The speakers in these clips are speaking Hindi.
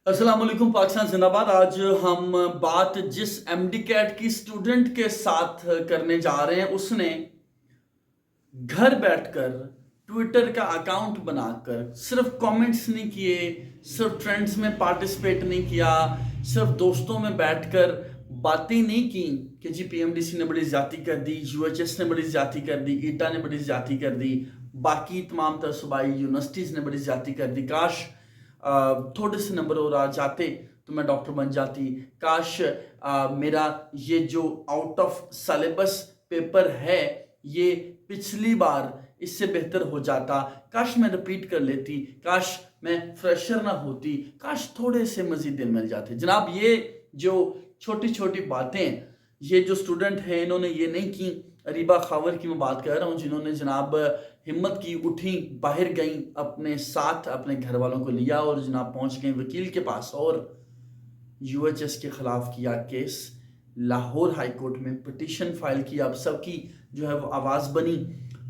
अस्सलाम वालेकुम पाकिस्तान जिंदाबाद। आज हम बात जिस एमडी कैट की स्टूडेंट के साथ करने जा रहे हैं, उसने घर बैठकर ट्विटर का अकाउंट बनाकर सिर्फ कमेंट्स नहीं किए, सिर्फ ट्रेंड्स में पार्टिसिपेट नहीं किया, सिर्फ दोस्तों में बैठकर बातें नहीं की कि जी पीएमडीसी ने बड़ी ज्यादती कर दी, यूएचएस ने बड़ी ज्यादती कर दी, ईटा ने बड़ी ज्यादती कर दी, बाकी तमाम तरह सूबाई यूनिवर्सिटीज़ ने बड़ी ज्यादती कर दी। काश थोड़े से नंबर और आ जाते तो मैं डॉक्टर बन जाती। काश मेरा ये जो आउट ऑफ सिलेबस पेपर है ये पिछली बार इससे बेहतर हो जाता। काश मैं रिपीट कर लेती, काश मैं फ्रेशर ना होती, काश थोड़े से मजीद दिन मिल जाते। जनाब, ये जो छोटी छोटी बातें ये जो स्टूडेंट हैं इन्होंने ये नहीं की। अरीबा खावर की मैं बात कर रहा हूँ, जिन्होंने जनाब हिम्मत की, उठी, बाहर गई, अपने साथ अपने घर वालों को लिया और जनाब पहुंच गई वकील के पास और यूएचएस के खिलाफ किया केस। लाहौर हाई कोर्ट में पिटीशन फाइल की। अब सबकी जो है वो आवाज़ बनी,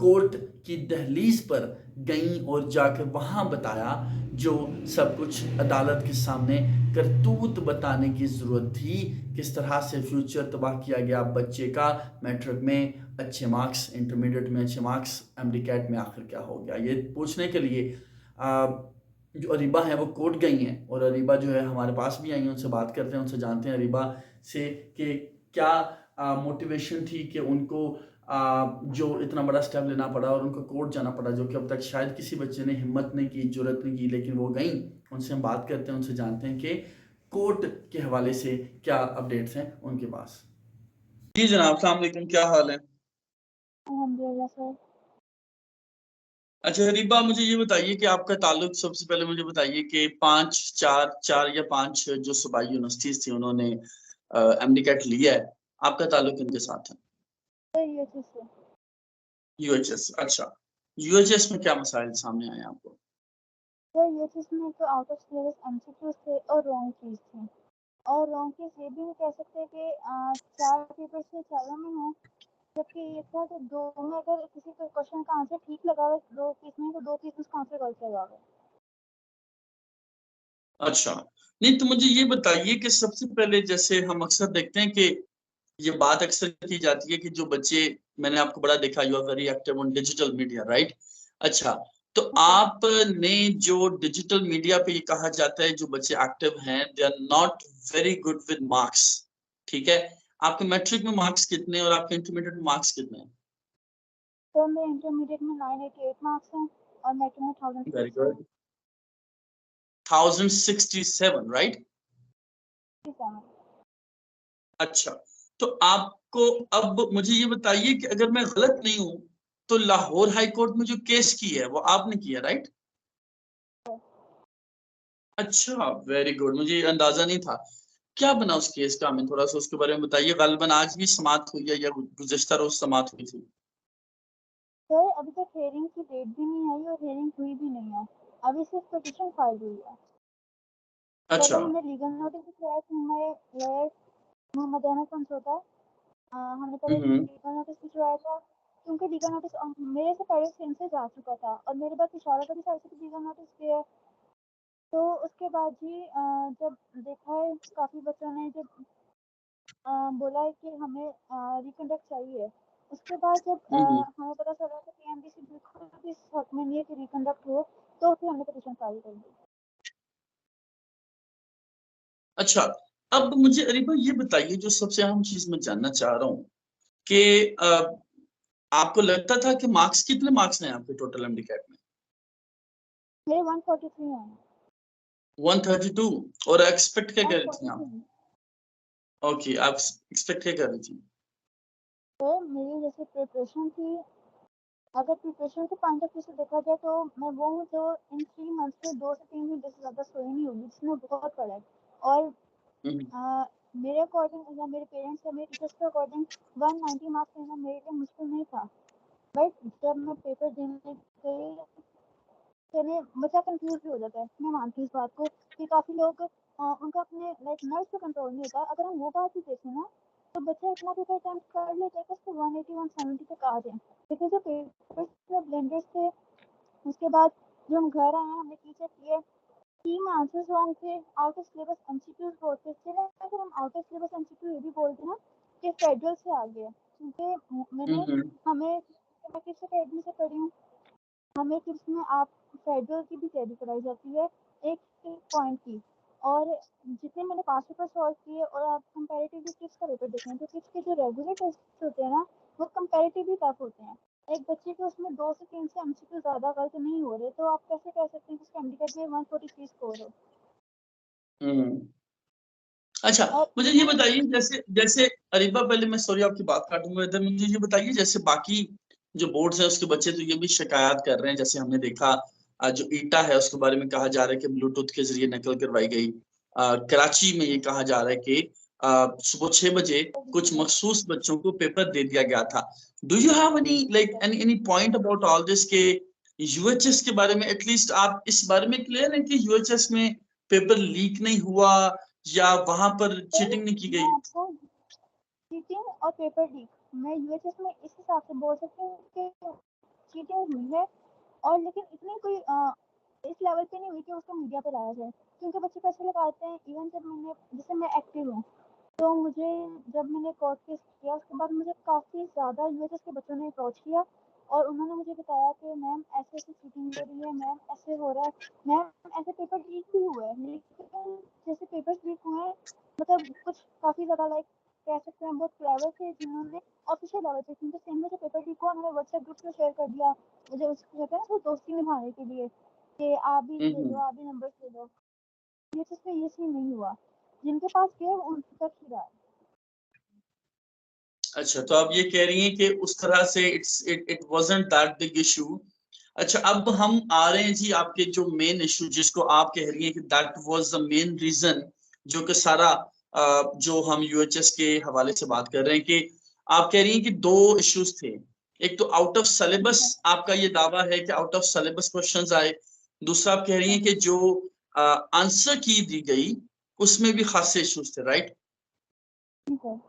कोर्ट की दहलीज पर गई और जाकर वहाँ बताया जो सब कुछ अदालत के सामने करतूत बताने की ज़रूरत थी। किस तरह से फ्यूचर तबाह किया गया बच्चे का, मैट्रिक में अच्छे मार्क्स, इंटरमीडिएट में अच्छे मार्क्स, एमडी कैट में आखिर क्या हो गया, ये पूछने के लिए जो अरीबा हैं वो कोर्ट गई हैं। और अरीबा जो है हमारे पास भी आई हैं, उनसे बात करते हैं, उनसे जानते हैं अरीबा से कि क्या मोटिवेशन थी कि उनको जो इतना बड़ा स्टेप लेना पड़ा और उनको कोर्ट जाना पड़ा, जो कि अब तक शायद किसी बच्चे ने हिम्मत नहीं की, जुर्रत नहीं की, लेकिन वो गई। उनसे हम बात करते हैं, उनसे जानते हैं कि कोर्ट के हवाले से क्या अपडेट्स हैं उनके पास। जी जनाब, अस्सलाम वालेकुम, क्या हाल है? अल्हम्दुलिल्लाह सर। अच्छा हरीबा, मुझे ये बताइए कि आपका ताल्लुक, सबसे पहले मुझे बताइए कि 5 4 4 या 5 जो सूबाई यूनिवर्सिटीज़ थी उन्होंने एमडी कैट लिया है, आपका ताल्लुक किनके साथ है? सर यूएचएस से। यूएचएस। अच्छा, यूएचएस में क्या मसाइल सामने आए आपको? सर यूएचएस में तो आउट ऑफ सिलेबस एमसीक्यूज थे और रॉन्ग कीज थी। और रॉन्ग कीज ये भी नहीं कह सकते कि 4 पेपर से चारों में हो, जबकि ये था कि 2 में अगर किसी को क्वेश्चन का आंसर ठीक लगा हुआ है 2 केस में, तो 2 केस में उसका आंसर गलत लगा हुआ है। अच्छा, नहीं तो मुझे ये बताइए कि सबसे पहले जैसे हम अक्सर देखते हैं कि ये बात अक्सर की जाती है कि जो बच्चे, मैंने आपको बड़ा देखा, you are very active on digital media, right? अच्छा, तो ओके। आपने जो डिजिटल मीडिया पे ये कहा जाता है जो बच्चे एक्टिव हैं they are not very good with marks, ठीक है? आपके मैट्रिक में मार्क्स कितने और आपके इंटरमीडिएट में मार्क्स कितने हैं? सर मेरे इंटरमीडिएट में 988 मार्क्स हैं और मैट्रिक में वेरी 1067। गुड। 1067, राइट? अच्छा, तो आपको, अब मुझे ये बताइए कि अगर मैं गलत नहीं हूं तो लाहौर हाई कोर्ट में जो केस की है वो आपने किया, राइट? अच्छा, वेरी गुड, मुझे ये अंदाजा नहीं था। क्या बना उस केस का, हमें थोड़ा सा उसके बारे में बताइए। गालिबन आज भी समाप्त हुई है या गुज़िश्ता रोज समाप्त हुई थी? सर अभी तक हेयरिंग की डेट भी नहीं आई और हेयरिंग हुई भी नहीं है। अभी सिर्फ पिटीशन फाइल हुई है। पहले अच्छा। हमने लीगल नोटिस भी कराया था, हमारे लॉयर मोहम्मद अहमद कंसोटा। हमने पहले हम्म। लीगल नोटिस भिजवाया था, क्योंकि लीगल नोटिस मेरे से पहले से इनसे जा चुका था और मेरे पास इशारा का भी साइड से लीगल नोटिस गया है। तो उसके बाद ही जब देखा है काफ़ी बच्चों ने जब बोला है कि हमें रिकंडक्ट चाहिए। उसके बाद जब हम्म। हमें पता चला कि पीएमडीसी बिल्कुल भी इस हक में नहीं है कि रिकंडक्ट हो, तो फिर हमने पिटीशन फाइल कर दी। अच्छा, अब मुझे अरीबा ये बताइए, जो सबसे अहम चीज मैं जानना चाह रहा हूँ कि आपको लगता था कि मार्क्स, कितने मार्क्स हैं आपके टोटल एमडीकैट में? मेरे 143 हैं। 132। और एक्सपेक्ट क्या कर रही थी आप? 143। ओके, आप एक्सपेक्ट क्या कर रही थी? तो मेरी जैसे प्रिपरेशन थी, अगर प्रिपरेशन के पॉइंट ऑफ व्यू से देखा जाए तो मैं वो हूँ जो इन 3 मंथ्स में 2 से 3 घंटे से ज़्यादा सोई नहीं होगी, जिसमें बहुत पड़ा है। और हम्म। मेरे अकॉर्डिंग या मेरे पेरेंट्स या मेरे टीचर्स के अकॉर्डिंग 190 मार्क्स लेना मेरे लिए मुश्किल नहीं था। बट जब मैं पेपर देने गई, चलिए बच्चा कंफ्यूज भी हो जाता है, मैं मानती हूँ इस बात को कि काफ़ी लोग उनका अपने लाइक नर्व पे कंट्रोल नहीं होता। अगर हम वो बात भी देखें ना, तो बच्चा इतना पेपर अटेम्प्ट कर लेता है कि उसको 180 170 तक आ जाए। लेकिन जो पेपर ब्लेंडर्स थे, उसके बाद जो हम घर आए हैं हमने टीचर किए, में आंसर्स रॉन्ग थे, आउट ऑफ सिलेबस एमसीक्यूज बहुत थे। चलिए अगर हम आउट ऑफ सिलेबस एमसीक्यू ये भी बोलते ना कि फेडरल से आ गया, क्योंकि हम्म मैं किस अकेडमी से पढ़ी हूँ, हमें किस में आप फेडरल की भी तैयारी कराई जाती है एक एक पॉइंट की। और जितने मैंने 5 पेपर सॉल्व किए और आप कंपैरेटिवली किस का पेपर देखें तो किस के जो रेगुलर टेस्ट होते हैं ना वो कंपैरेटिवली टफ होते हैं। एक बच्चे के उसमें 2 से 3 से एमसीक्यू ज्यादा गलत नहीं हो रहे, तो आप कैसे कह सकते हैं कि उसका एमडीकेट में 143 स्कोर हो। हम्म। अच्छा, और मुझे ये बताइए, जैसे जैसे अरीबा, पहले मैं सॉरी आपकी बात काटूंगा इधर, मुझे ये बताइए जैसे बाकी जो बोर्ड्स हैं उसके बच्चे तो ये भी शिकायत कर रहे हैं, जैसे हमने देखा जो ईटा है उसके बारे में कहा जा रहा है कि ब्लूटूथ के जरिए नकल करवाई गई। कराची में ये कहा जा रहा है कि सुबह 6 बजे कुछ मखसूस बच्चों को पेपर दे दिया गया था। Do you have any like any point about all this के यूएचएस के बारे में? एटलीस्ट आप इस बारे में क्लियर है कि यूएचएस में पेपर लीक नहीं हुआ या वहां पर चीटिंग नहीं की मैं गई? आपको चीटिंग और पेपर लीक मैं यूएचएस में इस हिसाब से बोल सकती हूँ कि चीटिंग हुई है, और लेकिन इतनी कोई इस लेवल पे नहीं हुई कि उसको मीडिया पे लाया जाए, क्योंकि बच्चे पैसे लगाते हैं। इवन जब मैंने जैसे मैं एक्टिव हूँ, तो मुझे जब मैंने कोर्ट केस किया उसके बाद मुझे काफ़ी ज़्यादा यूएचएस के बच्चों ने अप्रोच किया और उन्होंने मुझे बताया कि मैम ऐसे ऐसे चीटिंग हो रही है, मैम ऐसे हो रहा है, मैम ऐसे पेपर लीक भी हुए हैं। लेकिन जैसे पेपर्स लीक हुए हैं, मतलब कुछ काफ़ी ज़्यादा लाइक कह सकते हैं बहुत क्लेवर थे जिन्होंने ऑफिशियल लेवल पे, क्योंकि सेम में जो पेपर लीक हुआ उन्होंने व्हाट्सएप ग्रुप में शेयर कर दिया, मुझे उसको कहते हैं ना वो दोस्ती निभाने के लिए कि आप भी ले लो, हम्म। आप भी नंबर ले लो। ये चीज़ में ये सीन नहीं हुआ, जिनके पास गए उन तक ही रहा। अच्छा, तो आप ये कह रही हैं कि उस तरह से it wasn't that big issue. अच्छा, अब हम आ रहे हैं जी आपके जो मेन इशू, जिसको आप कह रही हैं कि that was the main reason, जो कि सारा जो हम यूएचएस के हवाले से बात कर रहे हैं कि आप कह रही हैं कि दो इश्यूज थे। एक तो आउट ऑफ सिलेबस, आपका ये दावा है कि आउट ऑफ सिलेबस क्वेश्चंस आए। दूसरा आप कह रही हैं कि जो आंसर की दी गई उसमें भी खासे इश्यूज थे, राइट? ठीक है।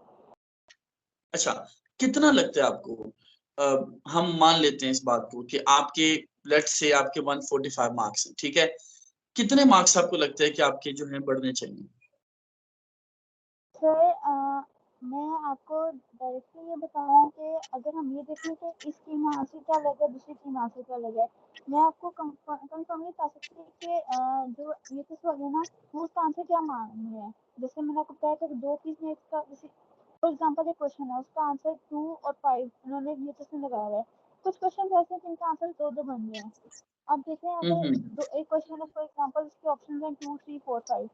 अच्छा, कितना लगता है आपको, हम मान लेते हैं इस बात को कि आपके, लेट्स से आपके 145 मार्क्स हैं, ठीक है? कितने मार्क्स आपको लगता है कि आपके जो हैं बढ़ने चाहिए? सर मैं आपको डायरेक्टली ये बताऊँ कि अगर हम ये देखें कि इस टीम में आंसर क्या लगे दूसरी टीम में आंसर क्या लगे, मैं आपको कंफर्म नहीं बता सकती कि जो ये चीज़ वाले ना वो उसका आंसर क्या मान रहे हैं। जैसे मैंने आपको बताया कि 2 चीज़ में इसका, जैसे फॉर एग्जाम्पल एक क्वेश्चन है उसका आंसर 2 और 5 उन्होंने ये चीज़ में लगाया हुआ है। कुछ क्वेश्चन ऐसे हैं जिनका आंसर 2-2 बन गए हैं। अब देखें अगर हम्म। एक क्वेश्चन है फॉर एग्जाम्पल उसके ऑप्शन हैं 2, 3, 4, 5,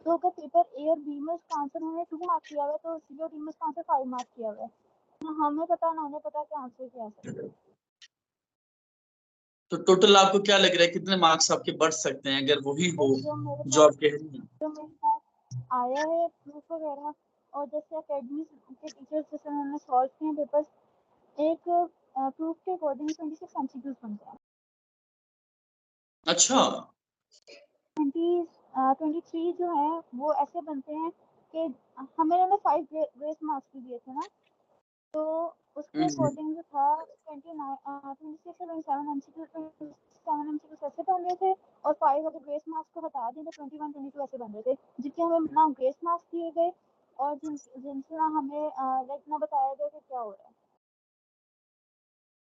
तो अगर पेपर ए और बी में उसका आंसर उन्होंने 2 मार्क किया हुआ है तो सी और डी में उसका आंसर 5 मार्क किया हुआ है। ना हमें पता ना उन्हें पता कि आंसर क्या है। तो टोटल आपको क्या लग रहा है कितने मार्क्स आपके बढ़ सकते हैं अगर वही हो जो मेरे जो पास आप कह रही हैं? जो मेरे पास आया है प्रूफ वगैरह, और जैसे अकेडमी के टीचर्स जैसे उन्होंने सॉल्व किए हैं पेपर्स, एक प्रूफ के अकॉर्डिंग 26 एमसीक्यूज बनते हैं। अच्छा। 23 जो है वो ऐसे बनते हैं कि हमें उन्होंने 5 ग्रेस मार्क्स भी दिए थे ना, तो उसके हम्म। अकॉर्डिंग जो था 26 ऐसे बन रहे थे, और 5 अगर ग्रेस मार्क्स को हटा दें तो 21-22 ऐसे बन रहे थे, जिनके हमें ना ग्रेस मार्क्स दिए गए और जिनसे ना हमें लाइक ना बताया गया कि क्या हो रहा है।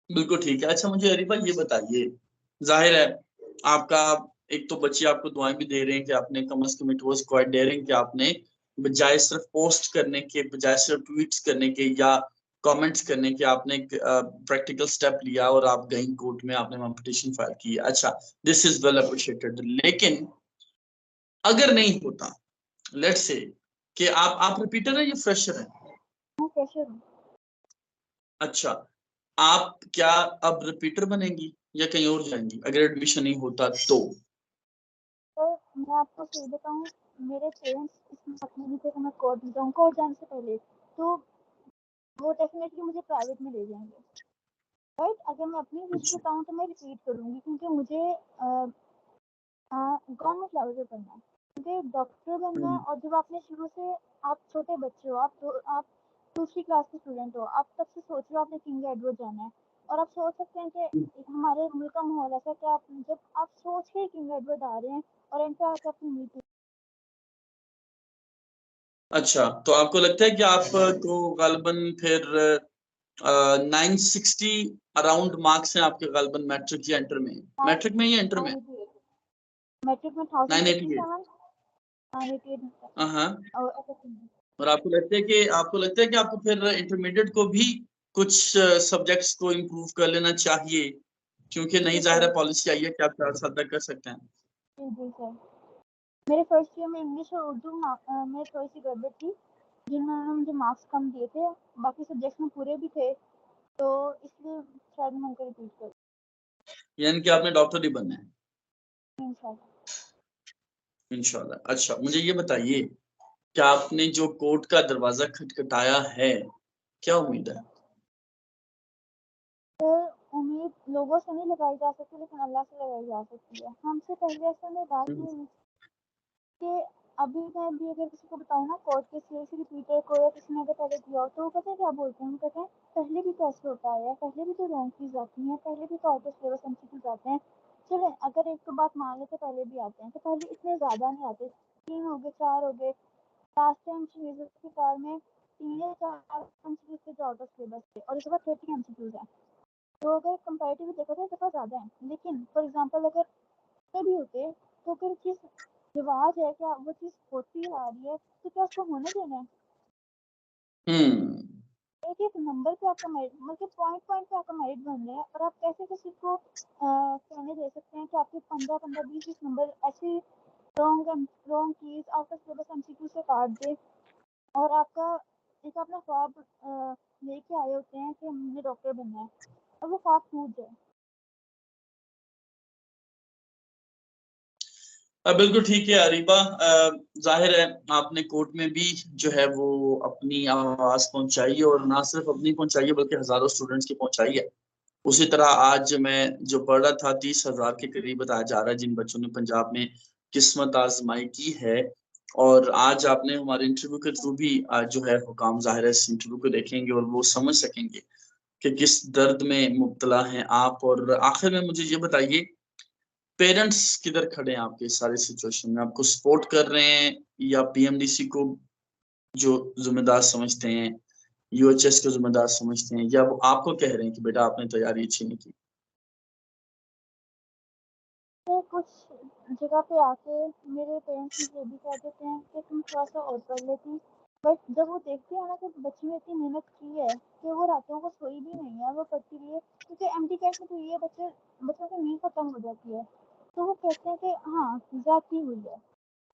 बिल्कुल ठीक है। अच्छा, मुझे अरीबा ये बताइए, जाहिर है आपका, एक तो बच्चे आपको दुआएं भी दे रहे हैं कि आपने कम से कम, इट वाज क्वाइट डेयरिंग कि आपने बजाय सिर्फ पोस्ट करने के, बजाय सिर्फ ट्वीट्स करने के या कमेंट्स करने के, आपने एक प्रैक्टिकल स्टेप लिया और आप गई कोर्ट में, आपने वहां पिटीशन फाइल की। अच्छा, दिस इज वेल अप्रिशिएटेड। लेकिन अगर नहीं होता, लेट्स से कि आप रिपीटर है या फ्रेशर है? मैं प्रेशर हूँ। अच्छा, आप क्या अब रिपीटर बनेंगी या कहीं और जाएंगी अगर एडमिशन नहीं होता तो? तो मैं आपको सही बताऊँ, मेरे पेरेंट्स इसमें अपने नहीं थे कि मैं कोर्ट में जाऊँ। कोर्ट जाने से पहले तो वो डेफिनेटली मुझे प्राइवेट में ले जाएंगे। राइट, अगर मैं अपनी विश अच्छा। बताऊँ तो मैं रिपीट करूँगी, क्योंकि मुझे गवर्नमेंट लेवल पे पढ़ना है, क्योंकि डॉक्टर बनना है। हम्म और जब आपने शुरू से, आप छोटे बच्चे हो, आप दूसरी क्लास के स्टूडेंट हो, आप तब से सोच रहे हो आपने किंग एडवर्ड जाना है, और आप सोच सकते हैं कि हमारे मुल्क का माहौल ऐसा कि आप जब आप सोच के एक इन्वेट बता रहे हैं और एंड पे आके अपनी उम्मीद अच्छा, तो आपको लगता है कि आपको गालिबन फिर 960 अराउंड मार्क्स हैं आपके गालिबन मैट्रिक या इंटर में? मैट्रिक में या इंटर में? 988 मैट्रिक में 988। 1057 988 हाँ। और SSC और आपको लगता है कि आपको फिर इंटरमीडिएट को भी कुछ सब्जेक्ट्स को इम्प्रूव कर लेना चाहिए, क्योंकि नई जी ज़ाहिर सर है पॉलिसी आई है कि आप 4 साल तक कर सकते हैं। जी सर मेरे फर्स्ट ईयर में इंग्लिश और उर्दू में थोड़ी सी गड़बड़ थी जिन्होंने मुझे मार्क्स कम दिए थे, बाकी सब्जेक्ट्स में पूरे भी थे, तो इसलिए शायद मैं उनको रिपीट कर यानी कि आपने डॉक्टर ही बनना है इंशाल्लाह। इंशाल्लाह। अच्छा, मुझे ये बताइए कि आपने जो कोर्ट का दरवाजा खटखटाया है, क्या उम्मीद है? तो उम्मीद लोगों से नहीं लगाई जा सकती लेकिन अल्लाह से लगाई जा सकती है। हमसे पहले ऐसा में बात ये हुई कि अभी मैं भी अगर किसी को बताऊँ ना कोर्ट के सीएस रिपीटर को या किसी ने अगर पहले दिया हो तो वो पता है क्या बोलते हैं, वो कहते हैं पहले भी तो ऐसे होता है, पहले भी तो रॉन्ग चीज़ आती है, पहले भी तो आउट ऑफ सिलेबस एमसीक्यूज आते हैं। चलें अगर एक तो बात मान लेते पहले भी आते हैं तो पहले इतने ज़्यादा नहीं आते, 3 हो गए 4 हो गए। लास्ट टाइम शहीद के कार में 3 या 4 एमसीक्यूज थे जो आउट ऑफ सिलेबस थे और इस बार 30 एमसीक्यूज हैं। तो अगर कंपैरेटिवली देखा जाए तो ज़्यादा है, लेकिन फॉर एग्जांपल अगर इतने भी होते तो फिर चीज़ रिवाज है क्या, वो चीज़ होती आ रही है तो क्या उसको होने देना है? हम्म एक एक नंबर पे आपका मेरिट मतलब पॉइंट पॉइंट पे आपका मेरिट बन रहा है और आप कैसे किसी को कहने दे सकते हैं कि आपके 15 15 20 नंबर ऐसे wrong cheese out of syllabus MCQ से काट दे और आपका एक अपना ख्वाब लेके आए होते हैं कि मुझे डॉक्टर बनना है और वो ख्वाब टूट जाए। बिल्कुल ठीक है अरीबा। जाहिर है आपने कोर्ट में भी जो है वो अपनी आवाज पहुंचाई है, और ना सिर्फ अपनी पहुंचाई है बल्कि हजारों स्टूडेंट्स की पहुंचाई है। उसी तरह आज मैं जो पढ़ रहा था 30,000 के करीब बताया जा रहा है जिन बच्चों ने पंजाब में किस्मत आजमाई की है। और आज आपने हमारे इंटरव्यू के थ्रू भी आज जो है हुकाम जाहिर है इस इंटरव्यू को देखेंगे और वो समझ सकेंगे कि किस दर्द में मुब्तला हैं आप। और आखिर में मुझे ये बताइए, पेरेंट्स किधर खड़े हैं आपके सारी सिचुएशन में? आपको सपोर्ट कर रहे हैं या पीएमडीसी को जो जिम्मेदार समझते हैं, यूएचएस को जिम्मेदार समझते हैं, या वो आपको कह रहे हैं कि बेटा आपने तैयारी अच्छी नहीं की? तो कुछ जगह पे आके मेरे पेरेंट्स मुझे ये भी कह देते हैं कि तुम थोड़ा सा और पढ़ लेती, बट जब वो देखते हैं ना कि बच्ची ने इतनी मेहनत की है कि वो रातों को सोई भी नहीं है, वो पढ़ती रही है, क्योंकि एमडी कैट में तो ये बच्चों की नींद खत्म हो जाती है, तो वो कहते हैं कि हाँ ज्यादती हुई है।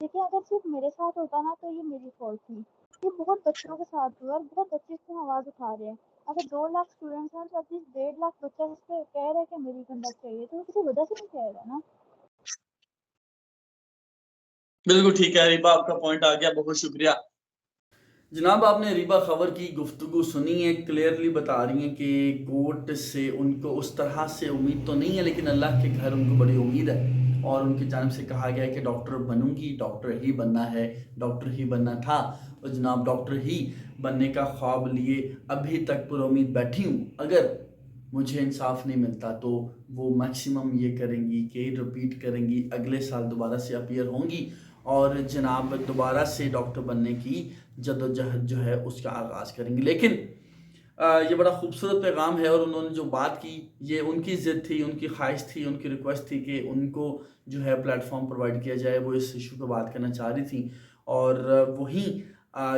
देखिए अगर सिर्फ मेरे साथ होता ना तो ये मेरी फॉल्ट थी, ये बहुत बच्चों के साथ हुआ और बहुत बच्चे इस पर आवाज़ उठा रहे हैं। अगर 2 लाख स्टूडेंट्स हैं तो एटलीस्ट 1.5 लाख बच्चा इस पे कह रहा है कि मेरी कंडक्ट चाहिए, तो वो किसी वजह से नहीं कह रहा ना। बिल्कुल ठीक है रिबा, आपका पॉइंट आ गया, बहुत शुक्रिया। जनाब आपने रिबा खबर की गुफ्तगू सुनी है, क्लियरली बता रही हैं कि कोर्ट से उनको उस तरह से उम्मीद तो नहीं है, लेकिन अल्लाह के घर उनको बड़ी उम्मीद है और उनकी जानिब से कहा गया है कि डॉक्टर बनूंगी, डॉक्टर ही बनना है, डॉक्टर ही बनना था। और जनाब डॉक्टर ही बनने का ख्वाब लिए अभी तक पूरी उम्मीद बैठी हूँ। अगर मुझे इंसाफ नहीं मिलता तो वो मैक्सिमम ये करेंगी कि रिपीट करेंगी, अगले साल दोबारा से अपीयर होंगी और जनाब दोबारा से डॉक्टर बनने की जद्दोजहद जो है उसका आगाज़ करेंगे। लेकिन ये बड़ा खूबसूरत पैगाम है और उन्होंने जो बात की ये उनकी ज़िद थी, उनकी ख्वाहिश थी, उनकी रिक्वेस्ट थी कि उनको जो है प्लेटफॉर्म प्रोवाइड किया जाए, वो इस इशू पर बात करना चाह रही थी। और वहीं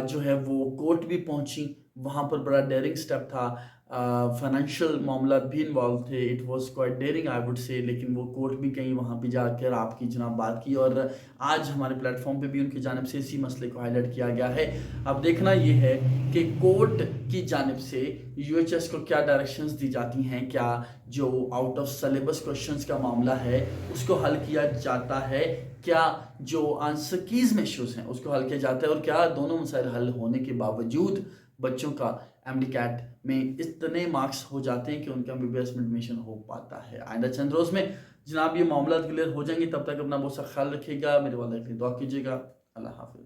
जो है वो कोर्ट भी पहुंची, वहाँ पर बड़ा डेयरिंग स्टेप था, फाइनेंशियल मामला भी इन्वॉल्व थे, it was quite daring I would say, लेकिन वो कोर्ट भी गई, वहाँ पे जाकर आपकी जनाब बात की और आज हमारे प्लेटफॉर्म पे भी उनकी जानिब से इसी मसले को हाईलाइट किया गया है। अब देखना ये है कि कोर्ट की जानिब से यूएचएस को क्या डायरेक्शंस दी जाती हैं, क्या जो आउट ऑफ सिलेबस क्वेश्चंस का मामला है उसको हल किया जाता है, क्या जो आंसर कीज में इश्यूज हैं उसको हल किया जाता है, और क्या दोनों मसाइल हल होने के बावजूद बच्चों का एमडी कैट में इतने मार्क्स हो जाते हैं कि उनका एमबीबीएस में एडमिशन हो पाता है। आइंदा चंद रोज में जनाब ये मामला क्लियर हो जाएंगे, तब तक अपना बहुत सा ख्याल रखिएगा, मेरे वाले दुआ कीजिएगा। अल्लाह हाफिज।